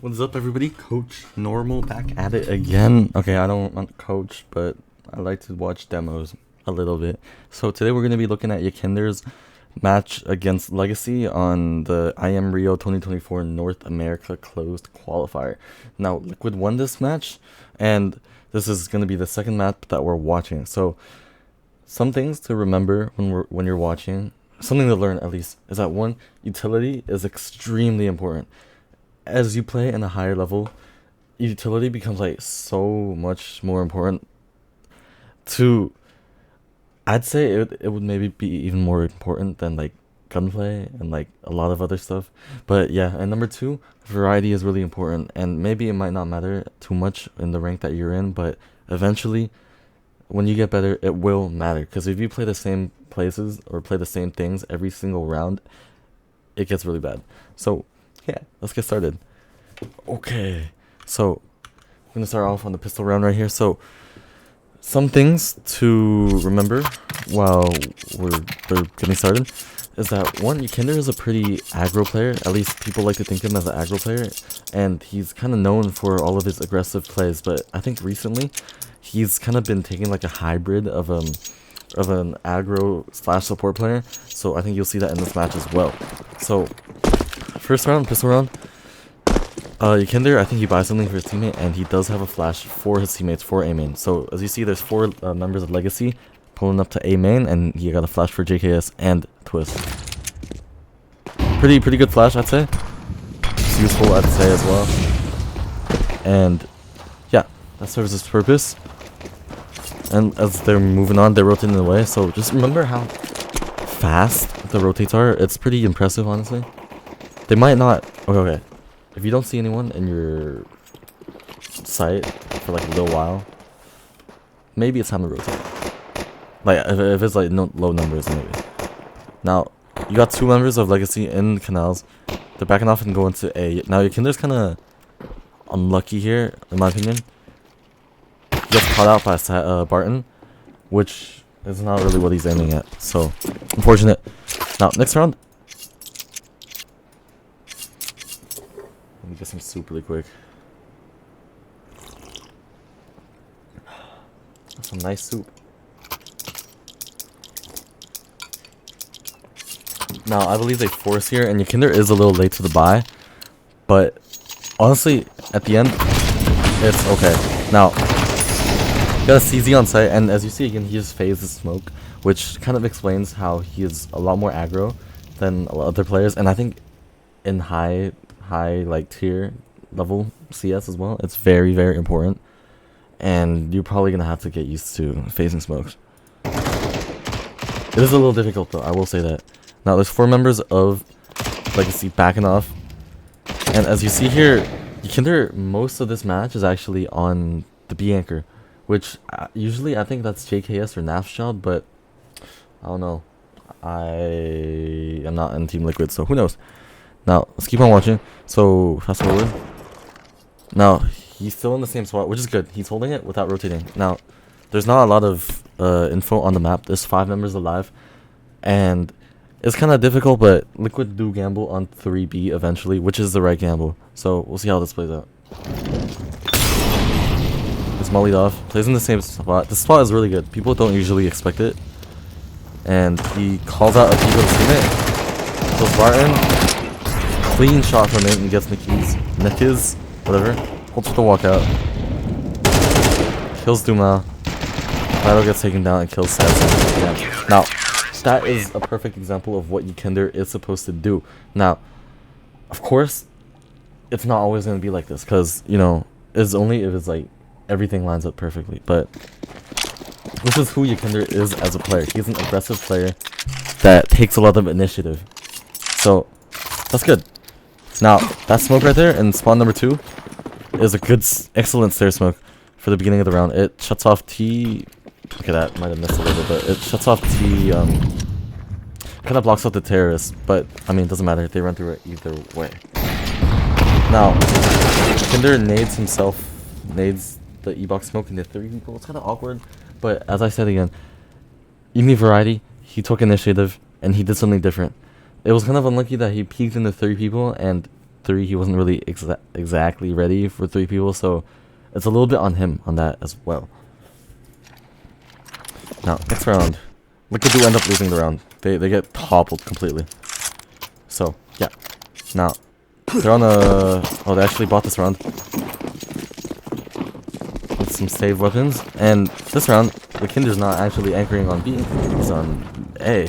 What's up, everybody? Coach Normal back at it again. Okay, I don't want coach, but I like to watch demos a little bit. So today we're going to be looking at YEKINDAR's match against Legacy on the IM Rio 2024 North America Closed Qualifier. Now, Liquid won this match, and this is going to be the second map that we're watching. So some things to remember when you're watching, something to learn at least, is that one, utility is extremely important. As you play in a higher level, utility becomes like so much more important. I'd say it would maybe be even more important than like gunplay and like a lot of other stuff. But yeah, and number two, variety is really important, and maybe it might not matter too much in the rank that you're in, but eventually when you get better it will matter, because if you play the same places or play the same things every single round, it gets really bad. So yeah, let's get started. Okay, so I'm gonna start off on the pistol round right here. So some things to remember while they're getting started is that one, YEKINDAR is a pretty aggro player. At least people like to think of him as an aggro player, and he's kind of known for all of his aggressive plays. But I think recently he's kind of been taking like a hybrid of an aggro / support player. So I think you'll see that in this match as well. So first round, pistol round. YEKINDAR, I think he buys something for his teammate, and he does have a flash for his teammates for A main. So as you see, there's four members of Legacy pulling up to A main, and he got a flash for JKS and Twist. Pretty good flash, I'd say. It's useful, I'd say, as well. And yeah, that serves its purpose. And as they're moving on, they're rotating away. So just remember how fast the rotates are. It's pretty impressive, honestly. They might not. Okay. If you don't see anyone in your sight for like a little while, maybe it's time to rotate. Like if it's like low numbers, maybe. Now you got two members of Legacy in canals. They're backing off and going to A. Now YEKINDAR's kind of unlucky here, in my opinion. He gets caught out by Barton, which is not really what he's aiming at. So unfortunate. Now next round. Let me get some soup really quick. That's some nice soup. Now, I believe they force here, and YEKINDAR is a little late to the buy. But, honestly, at the end, it's okay. Now, got a CZ on site, and as you see again, he just phases smoke, which kind of explains how he is a lot more aggro than a lot of other players. And I think in high like tier level CS as well, it's very important, and you're probably gonna have to get used to phasing smokes. It is a little difficult though, I will say that. Now there's four members of Legacy backing off, and as you see here, YEKINDAR most of this match is actually on the B anchor, which usually I think that's JKS or NAF's job, but I don't know. I am not in Team Liquid, so who knows. Now, let's keep on watching. So, fast forward. Now, he's still in the same spot, which is good. He's holding it without rotating. Now, there's not a lot of info on the map. There's 5 members alive. And it's kind of difficult, but Liquid do gamble on 3B eventually, which is the right gamble. So, we'll see how this plays out. It's mollied off. Plays in the same spot. This spot is really good. People don't usually expect it. And he calls out a peek of his teammate. So, Spartan. Clean shot from him and gets Nikiz, whatever. Hopes for the walkout. Kills Duma. Battle gets taken down and kills Saz. Yeah. Now, that is a perfect example of what YEKINDAR is supposed to do. Now, of course, it's not always going to be like this, because, you know, it's only if it's like everything lines up perfectly. But this is who YEKINDAR is as a player. He's an aggressive player that takes a lot of initiative. So, that's good. Now, that smoke right there in spawn number 2 is a good, excellent stair smoke for the beginning of the round. It shuts off T. Okay, that might have missed a little bit. It shuts off T. Kind of blocks out the terrorists, but I mean, it doesn't matter. They run through it either way. Now, YEKINDAR nades the E-box smoke into 3 people. It's kind of awkward, but as I said again, you need variety. He took initiative and he did something different. It was kind of unlucky that he peeked into 3 people, and 3. He wasn't really exactly ready for 3 people, so it's a little bit on him on that as well. Now, next round. Liquid do end up losing the round. They get toppled completely. So, yeah. Now, they're on a... Oh, they actually bought this round. With some save weapons. And this round, YEKINDAR's not actually anchoring on B. He's on A.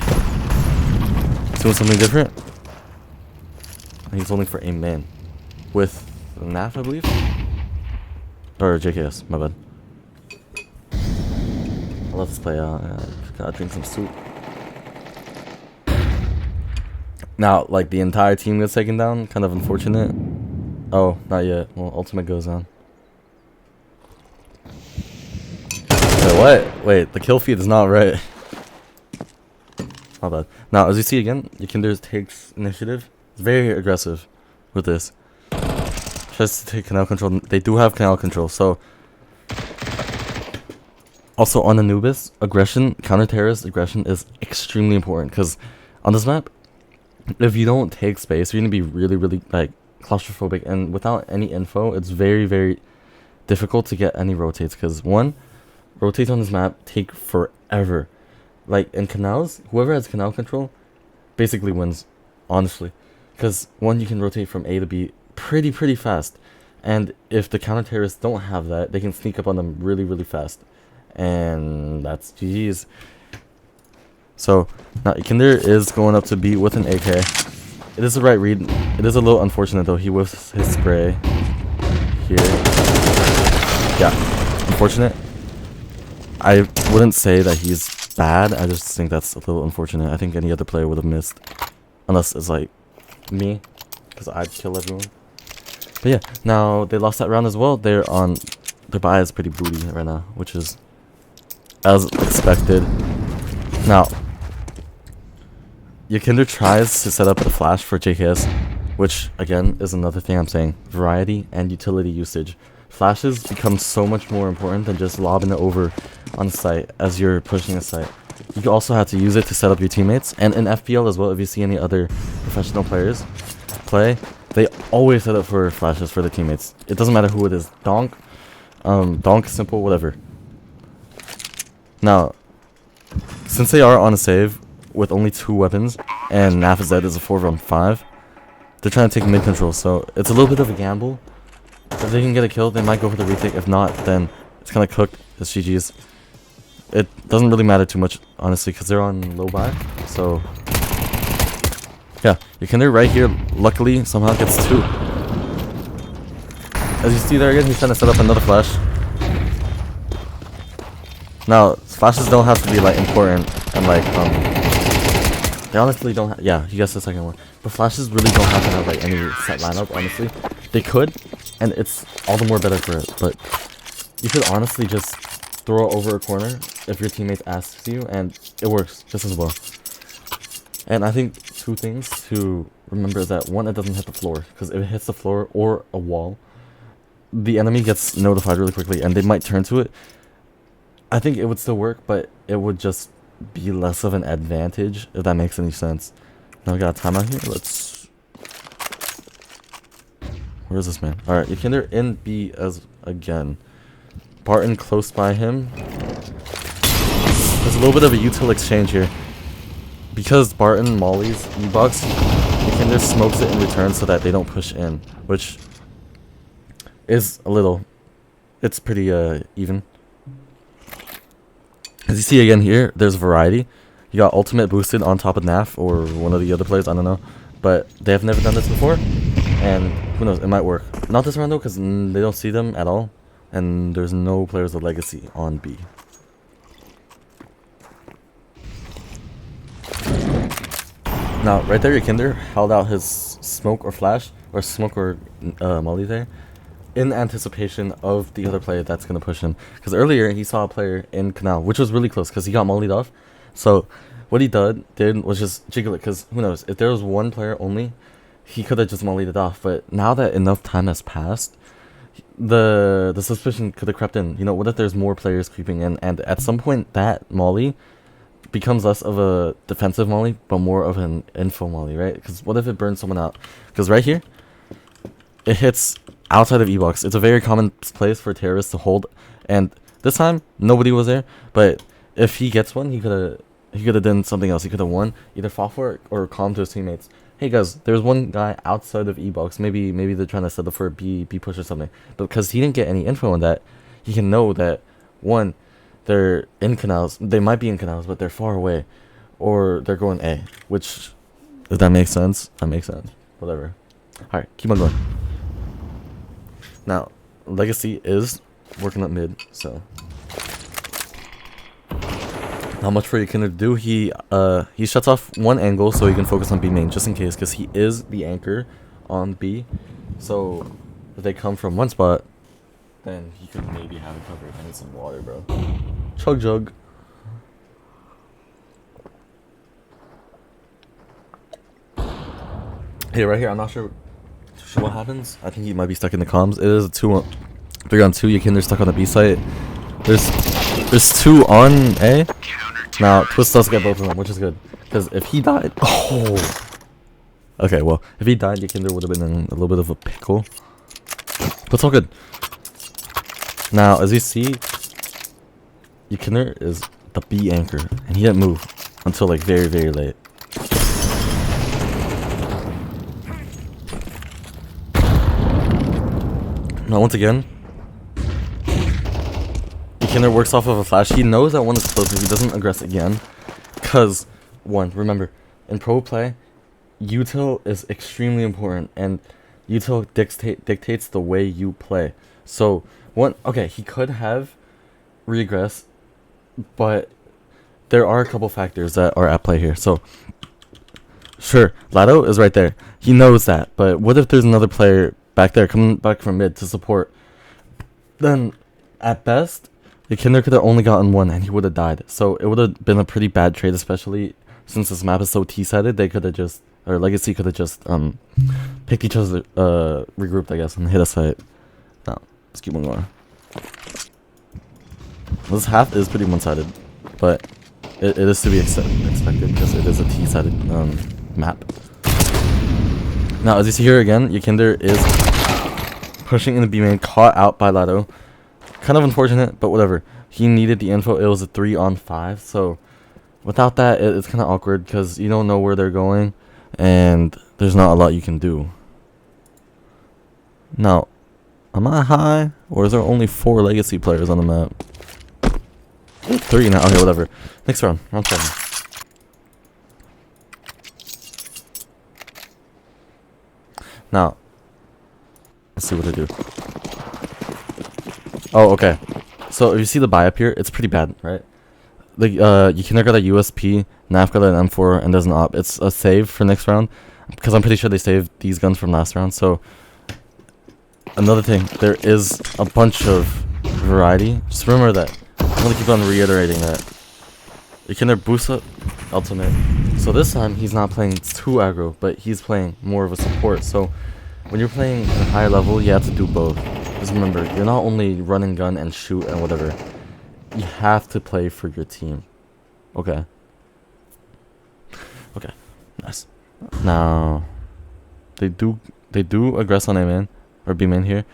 He's doing something different. And he's holding for A main. With NAF, I believe? Or JKS, my bad. I love this play out. Gotta drink some soup. Now, like, the entire team gets taken down. Kind of unfortunate. Oh, not yet. Well, ultimate goes on. Wait, what? Wait, the kill feed is not right. My bad. Now, as you see again, YEKINDAR takes initiative. It's very aggressive with this. Tries to take canal control. They do have canal control, so... Also, on Anubis, aggression, counter-terrorist aggression is extremely important. Because on this map, if you don't take space, you're going to be really, really, like, claustrophobic. And without any info, it's very, very difficult to get any rotates. Because, one, rotates on this map take forever. Like, in canals, whoever has canal control basically wins, honestly. Because, one, you can rotate from A to B pretty fast. And if the counter-terrorists don't have that, they can sneak up on them really, really fast. And that's GG's. So, now YEKINDAR is going up to B with an AK. It is the right read. It is a little unfortunate, though. He whiffs his spray here. Yeah, unfortunate. I wouldn't say that he's bad. I just think that's a little unfortunate. I think any other player would have missed. Unless it's like me, because I'd kill everyone. But yeah, now they lost that round as well. They're on... Their buy is pretty booty right now, which is as expected. Now, YEKINDAR tries to set up a flash for JKS, which, again, is another thing I'm saying. Variety and utility usage. Flashes become so much more important than just lobbing it over on site as you're pushing a site. You also have to use it to set up your teammates. And in FPL as well, if you see any other professional players play, they always set up for flashes for their teammates. It doesn't matter who it is. Donk, simple, whatever. Now, since they are on a save with only 2 weapons, and NAF is a 4-on-5, they're trying to take mid control, so it's a little bit of a gamble. If they can get a kill, they might go for the retake. If not, then it's kind of cooked. It's GG's. It doesn't really matter too much, honestly, because they're on low buy, so... Yeah, YEKINDAR right here, luckily, somehow gets 2. As you see there again, he's trying to set up another flash. Now, flashes don't have to be, like, important, and, like, they honestly don't yeah, he gets the second one. But flashes really don't have to have, like, any set lineup, honestly. They could, and it's all the more better for it, but you could honestly just throw it over a corner if your teammate asks you, and it works just as well. And I think 2 things to remember is that, 1, it doesn't hit the floor, because if it hits the floor or a wall, the enemy gets notified really quickly, and they might turn to it. I think it would still work, but it would just be less of an advantage, if that makes any sense. Now we got a timeout here. Let's... Where is this man? Alright, YEKINDAR in B as again. Barton close by him. There's a little bit of a util exchange here. Because Barton mollies E-Box, YEKINDAR smokes it in return so that they don't push in, which is a little... It's pretty even. As you see again here, there's variety. You got ultimate boosted on top of NAF or one of the other players, I don't know. But they have never done this before, and who knows, it might work. Not this round though, because they don't see them at all, and there's no players of legacy on B. Now, right there, YEKINDAR held out his smoke or flash, or smoke or molly there, in anticipation of the other player that's going to push him. Because earlier, he saw a player in Canal, which was really close, because he got mollied off. So, what he did was just jiggle it, because who knows, if there was one player only, he could have just mollied it off. But now that enough time has passed, the suspicion could have crept in. You know, what if there's more players creeping in, and at some point, that molly becomes less of a defensive molly, but more of an info molly, right? Because what if it burns someone out? Because right here, it hits outside of E-box. It's a very common place for terrorists to hold, and this time nobody was there. But if he gets one, he could have done something else. He could have won, either fought for it or calmed to his teammates. Hey guys, there's one guy outside of E-box. Maybe they're trying to set up for a B push or something. But because he didn't get any info on that, he can know that one, they're in canals. They might be in canals, but they're far away, or they're going A. Which, if that makes sense, that makes sense. Whatever. All right, keep on going. Now, Legacy is working up mid, so not much for YEKINDAR to do. He shuts off one angle so he can focus on B main just in case, because he is the anchor on B. So if they come from one spot, then he could maybe have it covered. I need some water, bro. Chug jug. Hey, right here. I'm not sure what happens. I think he might be stuck in the comms. It is a 3-on-2. YEKINDAR stuck on the B site. There's 2 on A. Now Twist does get both of them, which is good. Because if he died, okay. Well, if he died, YEKINDAR would have been in a little bit of a pickle. But it's all good. Now, as you see, YEKINDAR is the B anchor, and he didn't move until like very, very late. Now, once again, YEKINDAR works off of a flash. He knows that one is close, he doesn't aggress again. Because, one, remember, in pro play, util is extremely important, and util dictates the way you play. So, okay, he could have regress, but there are a couple factors that are at play here. So, sure, Lado is right there. He knows that, but what if there's another player back there coming back from mid to support? Then, at best, YEKINDAR could have only gotten one and he would have died. So it would have been a pretty bad trade, especially since this map is so T-sided. They could have just, or Legacy could have just picked each other, regrouped, I guess, and hit a site. Now, let's keep on going. This half is pretty one-sided, but it is to be expected because it is a T-sided map. Now, as you see here again, YEKINDAR is pushing in the B main, caught out by Lado. Kind of unfortunate, but whatever. He needed the info. It was a 3-on-5, so without that, it's kind of awkward because you don't know where they're going, and there's not a lot you can do. Now, am I high, or is there only 4 Legacy players on the map? 3 now. Okay, whatever. Next round, round 7. Now, let's see what they do. Oh, okay. So if you see the buy up here, it's pretty bad, right? Like, YEKINDAR got a USP, NAF got an M4, and there's an op. It's a save for next round, because I'm pretty sure they saved these guns from last round. So, another thing, there is a bunch of variety. Just remember that. I'm gonna keep on reiterating that. YEKINDAR boosts up ultimate. So this time, he's not playing too aggro, but he's playing more of a support. So, when you're playing at a higher level, you have to do both. Just remember, you're not only run and gun and shoot and whatever. You have to play for your team. Okay. Okay. Nice. Now, they do aggress on A main or B main here,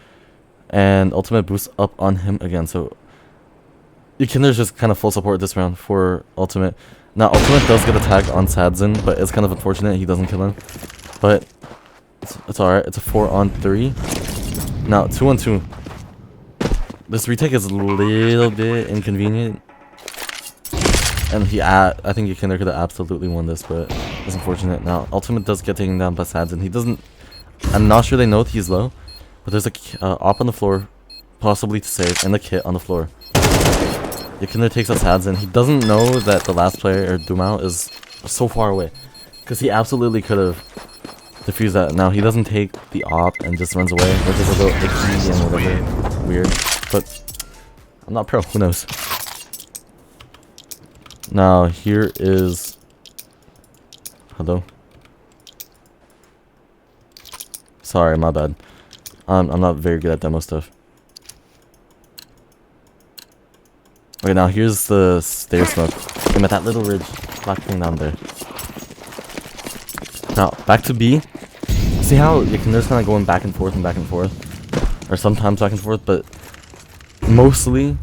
and ultimate boosts up on him again. So YEKINDAR's just kind of full support this round for ultimate. Now ultimate does get attacked on Sadzin, but it's kind of unfortunate he doesn't kill him. But it's alright. It's a 4-on-3. Now 2-on-2. This retake is a little bit inconvenient, and I think YEKINDAR could have absolutely won this, but it's unfortunate. Now ultimate does get taken down by Sadzin. He doesn't. I'm not sure they know he's low, but there's a op on the floor, possibly to save, and the kit on the floor. YEKINDAR takes out Sadzin. He doesn't know that the last player, or Dumao, is so far away, because he absolutely could have defused that. Now he doesn't take the op and just runs away, which is a little icky and whatever, weird. But I'm not pro. Who knows? Now here is. Hello. Sorry, my bad. I'm not very good at demo stuff. Okay, now here's the stair smoke. I'm at that little ridge, black thing down there. Now back to B. see how Yekindar's kind of going back and forth, or sometimes back and forth, but mostly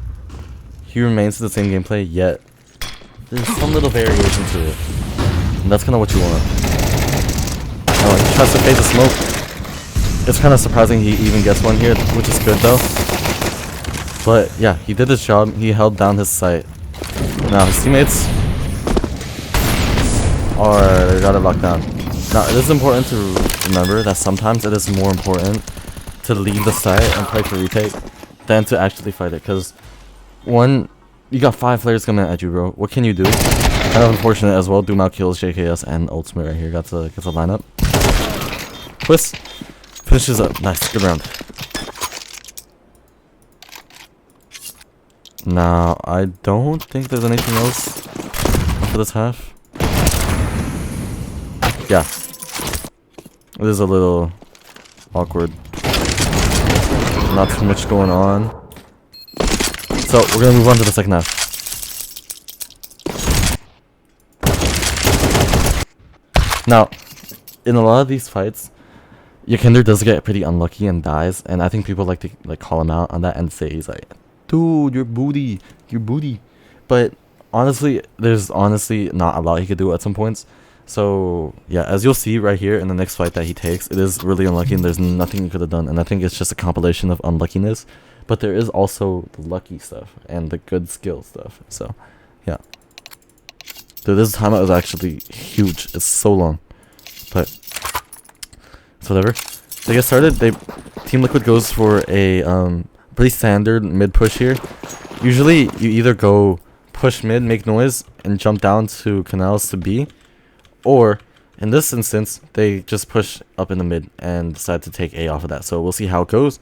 he remains the same gameplay, yet there's some little variation to it. And that's kind of what you want. Now, he tries to fade the smoke. It's kind of surprising he even gets one here, which is good though. But yeah, he did his job. He held down his sight. Now his teammates they got it locked down. Now it is important to remember that sometimes it is more important to leave the site and play for retake than to actually fight it. Because one, you got 5 players coming at you, bro. What can you do? Kind of unfortunate as well. Doom out kills JKS and ultimate right here. Gets a lineup. Twist finishes up. Nice, good round. Now I don't think there's anything else for this half. Yeah, it is a little awkward. Not too much going on. So we're gonna move on to the second half. Now, in a lot of these fights, Yekinder does get pretty unlucky and dies, and I think people like to call him out on that and say he's like, dude, your booty. But honestly, there's not a lot he could do at some points. So yeah, as you'll see right here in the next fight that he takes, it is really unlucky and there's nothing he could have done. And I think it's just a compilation of unluckiness. But there is also the lucky stuff and the good skill stuff. So yeah. Dude, this timeout is actually huge. It's so long. But it's whatever. To get started, Team Liquid goes for a pretty standard mid push here. Usually you either go push mid, make noise, and jump down to canals to B. Or, in this instance, they just push up in the mid and decide to take A off of that. So we'll see how it goes.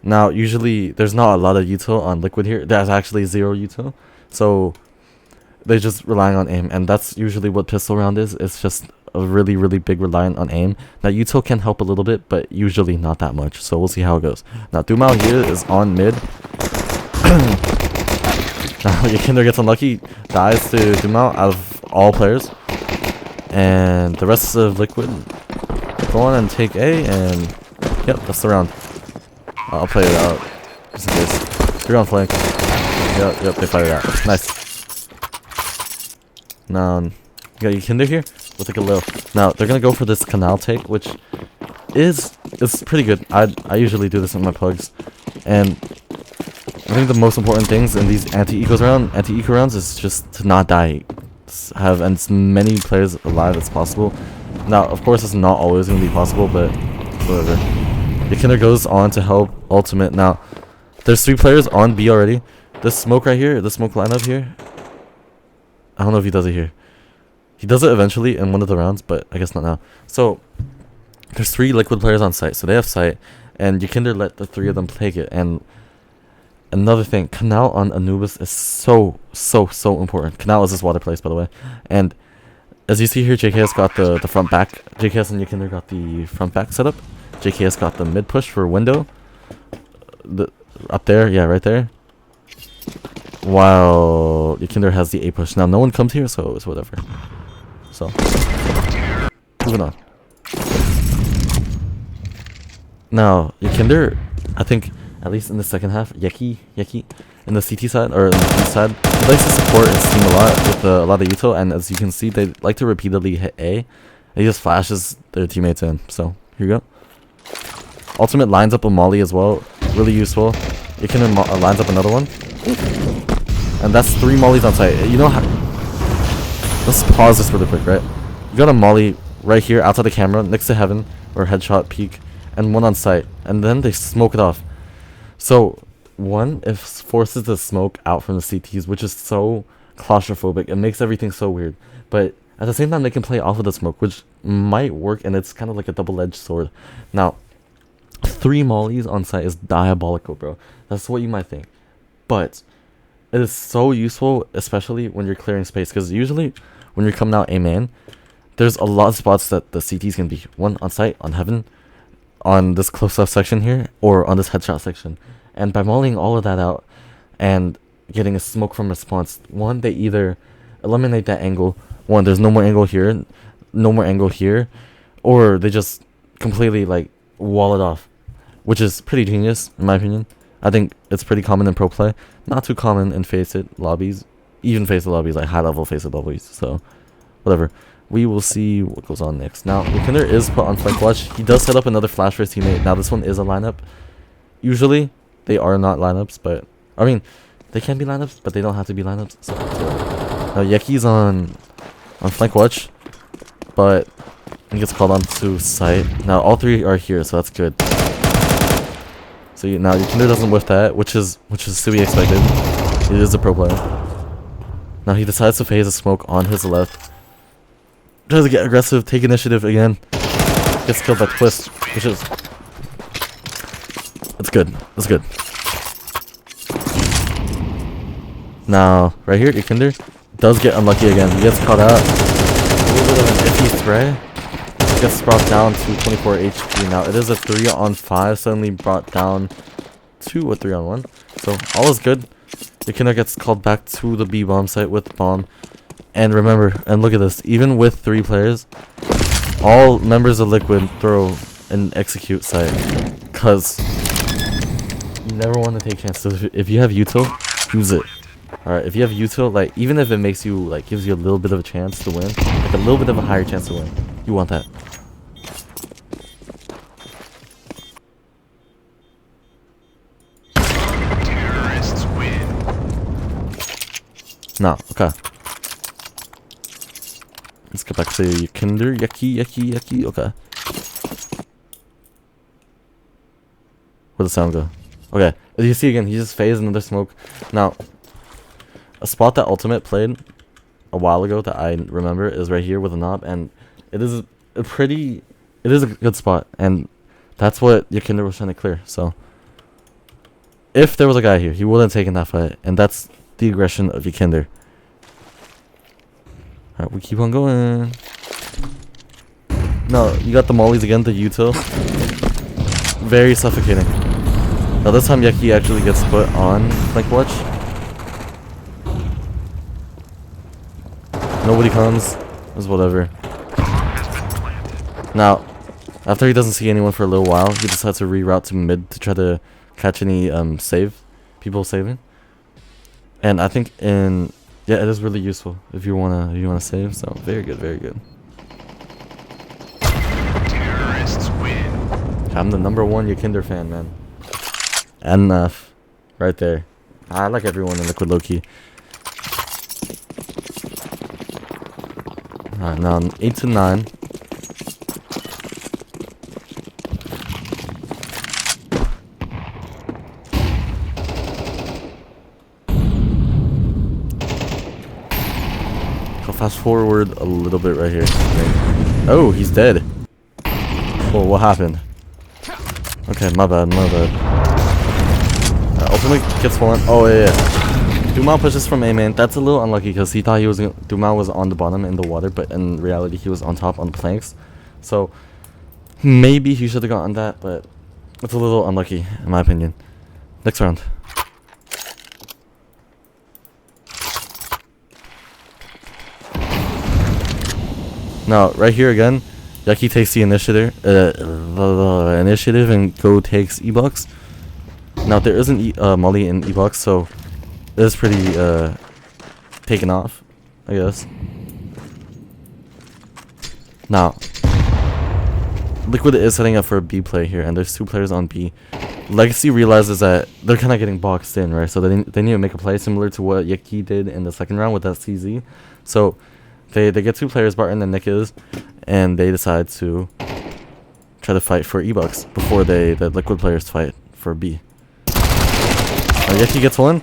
Now, usually, there's not a lot of util on Liquid here. There's actually 0 util. So, they're just relying on aim. And that's usually what pistol round is. It's just a really, really big reliant on aim. Now, util can help a little bit, but usually not that much. So we'll see how it goes. Now, Dumao here is on mid. Now, Yekinder gets unlucky. Dies to Dumao out of all players. And the rest of Liquid go on and take A, and yep, that's the round. I'll play it out just in case. 3 on flank. Yep, they fired it out. Nice. Now, you got Yekinder here with like a little. Now they're gonna go for this canal take, which is pretty good. I usually do this in my plugs, and I think the most important things in these anti-eco rounds is just to not die. Have as many players alive as possible. Now, of course, it's not always going to be possible, but whatever. Yekinder goes on to help ultimate. Now, there's 3 players on B already. This smoke right here, the smoke lineup here. I don't know if he does it here. He does it eventually in one of the rounds, but I guess not now. So, there's 3 Liquid players on site, so they have sight, and Yekinder let the 3 of them take it. And another thing, canal on Anubis is so important. Canal is his water place, by the way. And as you see here, JKS got the front back. JKS and Yekinder got the front back setup. JKS got the mid push for window. Up there, yeah, right there. While Yekinder has the A push. Now, no one comes here, so it's whatever. So, moving on. Now, Yekinder, I think, at least in the second half, Yeki, in the CT side, or in the B side, he likes to support his team a lot with a lot of util, and as you can see, they like to repeatedly hit A, and he just flashes their teammates in. So, here you go. Ultimate lines up a molly as well, really useful. You can lines up another one, and that's 3 mollies on site. You know how, let's pause this really quick, right? You got a molly right here outside the camera, next to heaven, or headshot peak, and 1 on site, and then they smoke it off. So, one, it forces the smoke out from the CTs, which is so claustrophobic. It makes everything so weird. But at the same time, they can play off of the smoke, which might work, and it's kind of like a double-edged sword. Now, 3 mollies on site is diabolical, bro. That's what you might think. But it is so useful, especially when you're clearing space, because usually when you're coming out A main, there's a lot of spots that the CTs can be. 1 on site, on heaven, on this close-up section here, or on this headshot section. And by mulling all of that out and getting a smoke from response, 1, they either eliminate that angle. 1, there's no more angle here, or they just completely like wall it off, which is pretty genius in my opinion. I think it's pretty common in pro play, not too common in Faceit lobbies, even Faceit lobbies, like high level Faceit lobbies. So whatever. We will see what goes on next. Now, YEKINDAR is put on flank watch. He does set up another flash for his teammate. Now, this one is a lineup. Usually, they are not lineups, but I mean, they can be lineups, but they don't have to be lineups. So, now, Yeki's on flank watch, but he gets called on to site. Now, all three are here, so that's good. So now YEKINDAR doesn't whiff that, which is to be expected. It is a pro player. Now he decides to phase a smoke on his left. Tries to get aggressive, take initiative again. Gets killed by Twist, which is... That's good. That's good. Now, right here, YEKINDAR does get unlucky again. He gets caught out. A little bit of an iffy spray. Gets brought down to 24 HP. Now, it is a 3-on-5, suddenly brought down to a 3-on-1. So, all is good. YEKINDAR gets called back to the B bomb site with the bomb. And remember, and look at this, even with 3 players, all members of Liquid throw and execute site. Because you never want to take chances. If you have util, use it. Alright, if you have util, like, even if it makes you, like, gives you a little bit of a chance to win, like a little bit of a higher chance to win, you want that. Terrorists win. Now, okay. Let's get back to YEKINDAR. Yeki. Okay. Where'd the sound go? Okay. As you see again, he just phased another smoke. Now, a spot that Ultimate played a while ago that I remember is right here with a knob, and it is a good spot, and that's what YEKINDAR was trying to clear. So, if there was a guy here, he wouldn't have taken that fight, and that's the aggression of YEKINDAR. Alright, we keep on going. No, you got the mollies again, the util. Very suffocating. Now this time Yeki actually gets put on flank watch. Nobody comes. It's whatever. Now, after he doesn't see anyone for a little while, he decides to reroute to mid to try to catch any people saving. And I think yeah, it is really useful if you wanna save. So very good, very good. Terrorists win. I'm the #1 YEKINDAR fan, man. Enough, right there. I like everyone in Liquid low-key. Alright, now 8-9. Fast forward a little bit right here. Oh, he's dead. Whoa, what happened? Okay, my bad. Ultimate gets one. Oh, yeah. Dumal pushes from A main. That's a little unlucky because he thought Dumal was on the bottom in the water, but in reality he was on top on the planks. So maybe he should have gotten that, but it's a little unlucky in my opinion. Next round. Now, right here again, Yeki takes the initiative, and Go takes E-box. Now, there isn't Molly in E-box, so it is pretty taken off, I guess. Now, Liquid is setting up for a B play here, and there's 2 players on B. Legacy realizes that they're kind of getting boxed in, right? So they need to make a play similar to what Yeki did in the second round with that CZ. So they get 2 players, Barton and Nickers, and they decide to try to fight for E-Bucks before the Liquid players fight for B. Yeki gets one,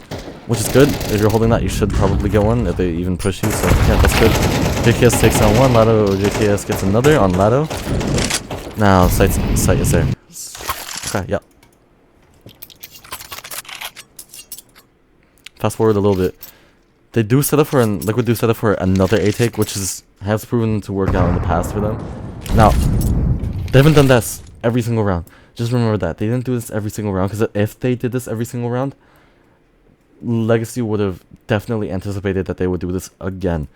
which is good. If you're holding that, you should probably get one if they even push you, so yeah, that's good. JKS takes on one, Lado JKS gets another on Lado. Now, sight is there. Okay, yeah. Fast forward a little bit. They do set up for Liquid do set up for another A take, which has proven to work out in the past for them. Now, they haven't done this every single round. Just remember that they didn't do this every single round, because if they did this every single round, Legacy would have definitely anticipated that they would do this again,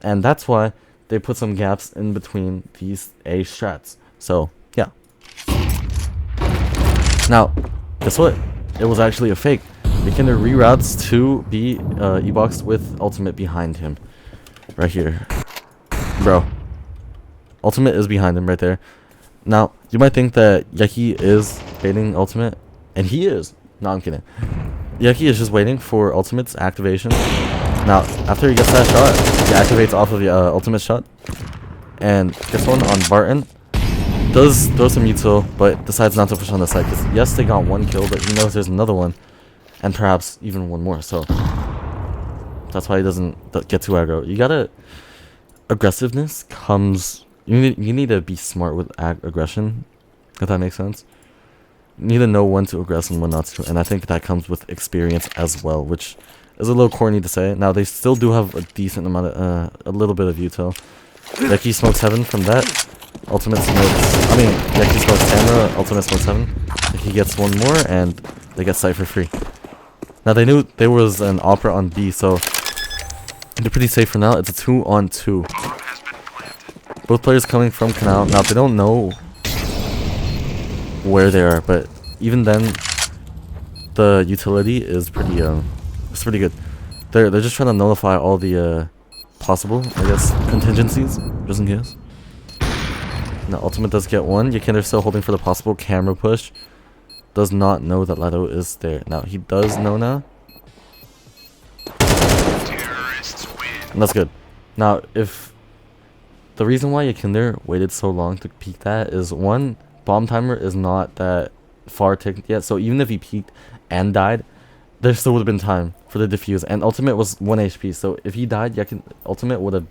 and that's why they put some gaps in between these A strats. So yeah. Now, guess what? It was actually a fake. Yekinder reroutes to be E-boxed with ultimate behind him. Right here. Bro. Ultimate is behind him right there. Now, you might think that Yeki is baiting ultimate. And he is. No, I'm kidding. Yeki is just waiting for ultimate's activation. Now, after he gets that shot, he activates off of the ultimate shot. And gets one on Barton. Does throw some util, but decides not to push on the side. Because yes, they got one kill, but he knows there's another one. And perhaps even one more. So, that's why he doesn't get too aggro. You gotta... Aggressiveness comes... You need to be smart with aggression. If that makes sense. You need to know when to aggress and when not to. And I think that comes with experience as well. Which is a little corny to say. Now, they still do have a decent amount of... a little bit of util. Yeki smokes heaven from that. Ultimate smokes... I mean, Yeki smokes camera. Ultimate smokes heaven. He gets one more and they get sight for free. Now, they knew there was an opera on B, so... They're pretty safe for now. It's a 2-on-2. Both players coming from canal. Now, they don't know where they are, but even then, the utility is pretty it's pretty good. They're just trying to nullify all the possible, I guess, contingencies, just in case. Now, ultimate does get one. Yekinder still holding for the possible camera push. Does not know that Lado is there. Now, he does know now. And that's good. Now, if the reason why Yekinder waited so long to peek that is, one, bomb timer is not that far ticked yet. So even if he peeked and died, there still would have been time for the defuse. And ultimate was 1 HP. So if he died, ultimate would have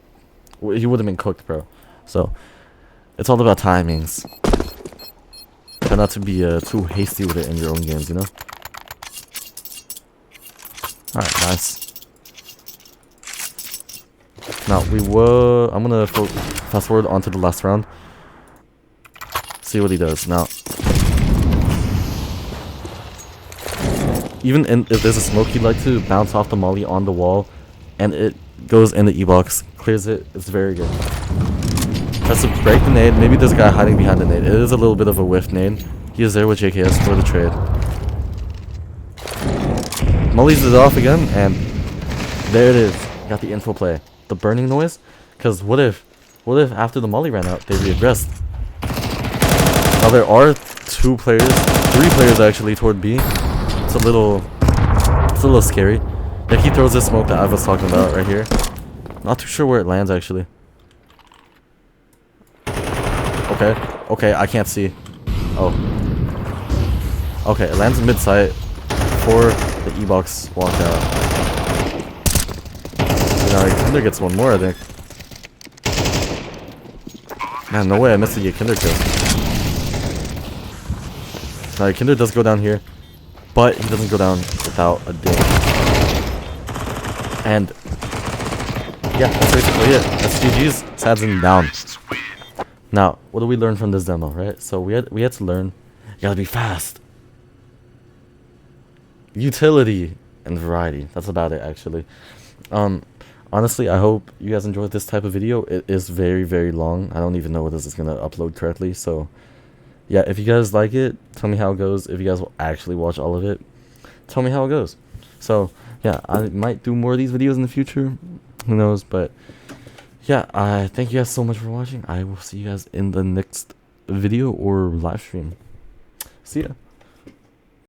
been cooked, bro. So it's all about timings. Try not to be too hasty with it in your own games, you know. All right, nice. Now, I'm gonna fast forward onto the last round. See what he does. Now, even if there's a smoke, he'd like to bounce off the molly on the wall, and it goes in the E-box, clears it. It's very good. Tries to break the nade. Maybe there's a guy hiding behind the nade. It is a little bit of a whiff nade. He is there with JKS for the trade. Mollies it off again, and there it is. Got the info play. The burning noise, because what if after the molly ran out they reaggressed? Now there are 3 players actually toward B. It's a little scary. Yeah, he throws this smoke that I was talking about right here. Not too sure where it lands actually. Okay, I can't see. Oh, okay, it lands mid site for the E-box walkout. Now, Yekinder gets one more, I think. Man, no way I missed the Yekinder kill. Now, Yekinder does go down here, but he doesn't go down without a ding. And, yeah, that's basically it. That's GG's. Sads him down. Now, what do we learn from this demo, right? So, we had to learn, you gotta be fast. Utility and variety. That's about it, actually. Honestly, I hope you guys enjoyed this type of video. It is very, very long. I don't even know whether this is going to upload correctly. So, yeah, if you guys like it, tell me how it goes. If you guys will actually watch all of it, tell me how it goes. So, yeah, I might do more of these videos in the future. Who knows? But, yeah, I thank you guys so much for watching. I will see you guys in the next video or live stream. See ya.